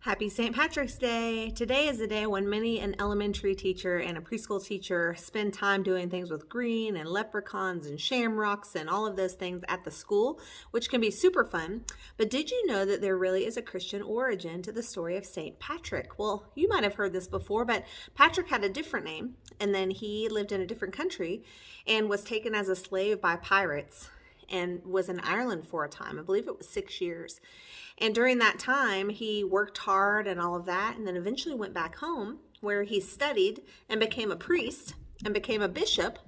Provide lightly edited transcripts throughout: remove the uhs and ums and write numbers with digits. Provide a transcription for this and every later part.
Happy St. Patrick's Day! Today is the day when many an elementary teacher and a preschool teacher spend time doing things with green and leprechauns and shamrocks and all of those things at the school, which can be super fun. But did you know that there really is a Christian origin to the story of St. Patrick? Well, you might have heard this before, but Patrick had a different name, and then he lived in a different country and was taken as a slave by pirates and was in Ireland for a time. I believe it was 6 years. And during that time, he worked hard and all of that, and then eventually went back home where he studied and became a priest and became a bishop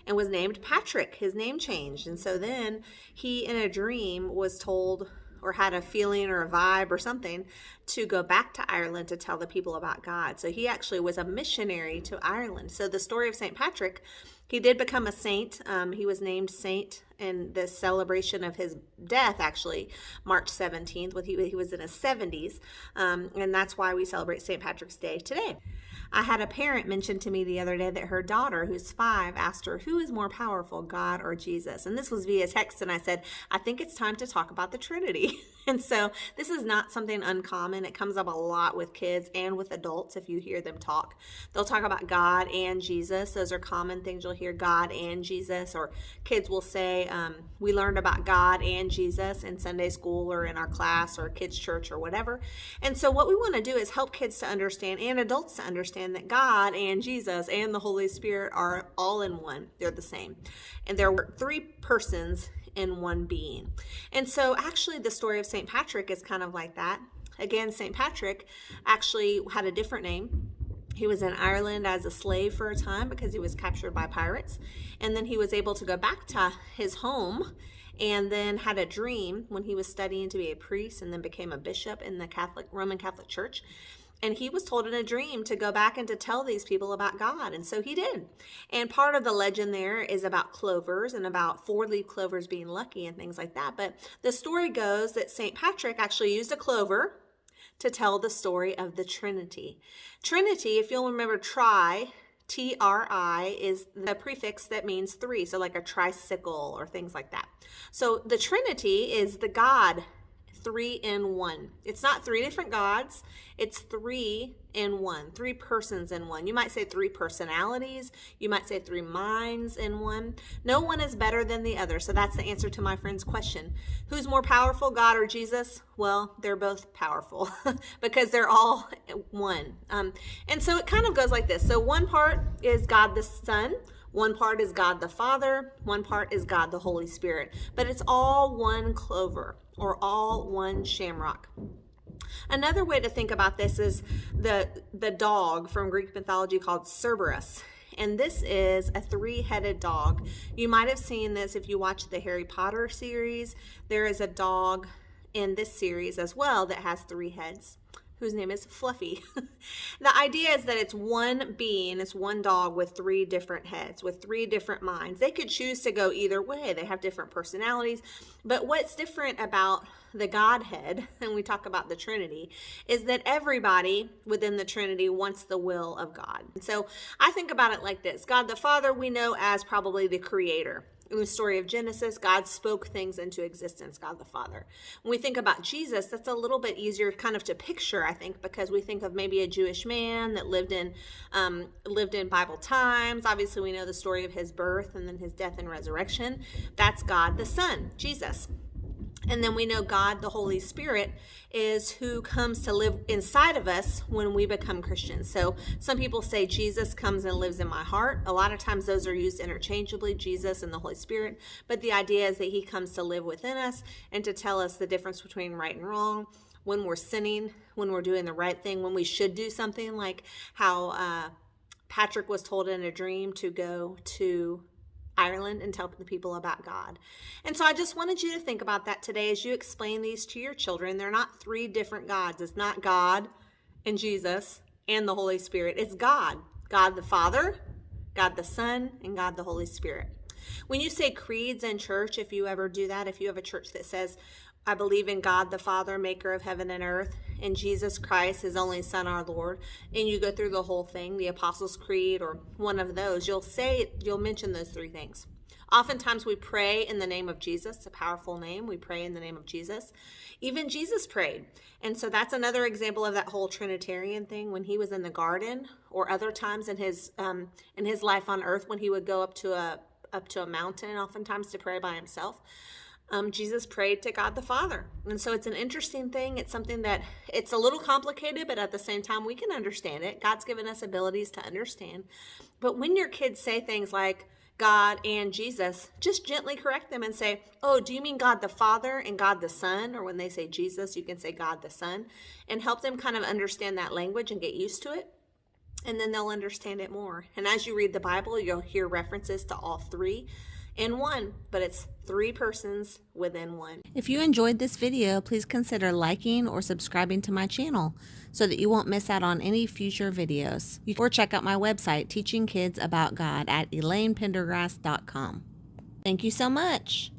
and was named Patrick. His name changed. And so then he, in a dream, was told or had a feeling or a vibe or something to go back to Ireland to tell the people about God. So he actually was a missionary to Ireland. So the story of St. Patrick, he did become a saint. He was named saint in the celebration of his death, actually, March 17th, when he was in his 70s. And that's why we celebrate St. Patrick's Day today. I had a parent mention to me the other day that her daughter, who's 5, asked her, who is more powerful, God or Jesus? And this was via text, and I said, I think it's time to talk about the Trinity. And so this is not something uncommon. It comes up a lot with kids and with adults if you hear them talk. They'll talk about God and Jesus. Those are common things you'll hear, God and Jesus. Or kids will say, we learned about God and Jesus in Sunday school or in our class or kids' church or whatever. And so what we want to do is help kids to understand and adults to understand that God and Jesus and the Holy Spirit are all in one. They're the same. And there were 3 persons in one being. And so actually the story of St. Patrick is kind of like that. Again, St. Patrick actually had a different name. He was in Ireland as a slave for a time because he was captured by pirates. And then he was able to go back to his home and then had a dream when he was studying to be a priest and then became a bishop in the Roman Catholic Church. And he was told in a dream to go back and to tell these people about God. And so he did. And part of the legend there is about clovers and about 4-leaf clovers being lucky and things like that. But the story goes that St. Patrick actually used a clover to tell the story of the Trinity. Trinity, if you'll remember, T-R-I, is the prefix that means 3. So like a tricycle or things like that. So the Trinity is the God 3 in 1. It's not 3 different gods. It's 3 in 1. 3 persons in one. You might say 3 personalities. You might say 3 minds in one. No one is better than the other. So that's the answer to my friend's question. Who's more powerful, God or Jesus? Well, they're both powerful because they're all one. And so it kind of goes like this. So one part is God the Son. One part is God the Father, one part is God the Holy Spirit, but it's all one clover or all one shamrock. Another way to think about this is the dog from Greek mythology called Cerberus. And this is a 3-headed dog. You might have seen this if you watch the Harry Potter series. There is a dog in this series as well that has 3 heads, whose name is Fluffy. The idea is that it's one being, it's one dog with 3 different heads, with 3 different minds. They could choose to go either way. They have different personalities. But what's different about the Godhead, and we talk about the Trinity, is that everybody within the Trinity wants the will of God. And so I think about it like this. God the Father we know as probably the creator. In the story of Genesis, God spoke things into existence, God the Father. When we think about Jesus, that's a little bit easier kind of to picture, I think, because we think of maybe a Jewish man that lived in Bible times. Obviously, we know the story of his birth and then his death and resurrection. That's God the Son, Jesus. And then we know God, the Holy Spirit, is who comes to live inside of us when we become Christians. So some people say Jesus comes and lives in my heart. A lot of times those are used interchangeably, Jesus and the Holy Spirit. But the idea is that he comes to live within us and to tell us the difference between right and wrong, when we're sinning, when we're doing the right thing, when we should do something, like how Patrick was told in a dream to go to Ireland and tell the people about God. And so I just wanted you to think about that today as you explain these to your children. They're not 3 different gods. It's not God and Jesus and the Holy Spirit. It's God. God the Father, God the Son, and God the Holy Spirit. When you say creeds in church, if you ever do that, if you have a church that says, I believe in God the Father, maker of heaven and earth, and Jesus Christ, his only Son, our Lord, and you go through the whole thing, the Apostles' Creed or one of those, you'll mention those 3 things. Oftentimes we pray in the name of Jesus. It's a powerful name. We pray in the name of Jesus. Even Jesus prayed. And so that's another example of that whole Trinitarian thing when he was in the garden, or other times in his life on earth when he would go up to a mountain oftentimes to pray by himself. Jesus prayed to God the Father. And so it's an interesting thing. It's something that it's a little complicated, but at the same time, we can understand it. God's given us abilities to understand. But when your kids say things like God and Jesus, just gently correct them and say, oh, do you mean God the Father and God the Son? Or when they say Jesus, you can say God the Son, and help them kind of understand that language and get used to it. And then they'll understand it more. And as you read the Bible, you'll hear references to all three in one, but it's three persons within one. If you enjoyed this video, please consider liking or subscribing to my channel so that you won't miss out on any future videos. Or check out my website, Teaching Kids About God, at elainependergrass.com. Thank you so much.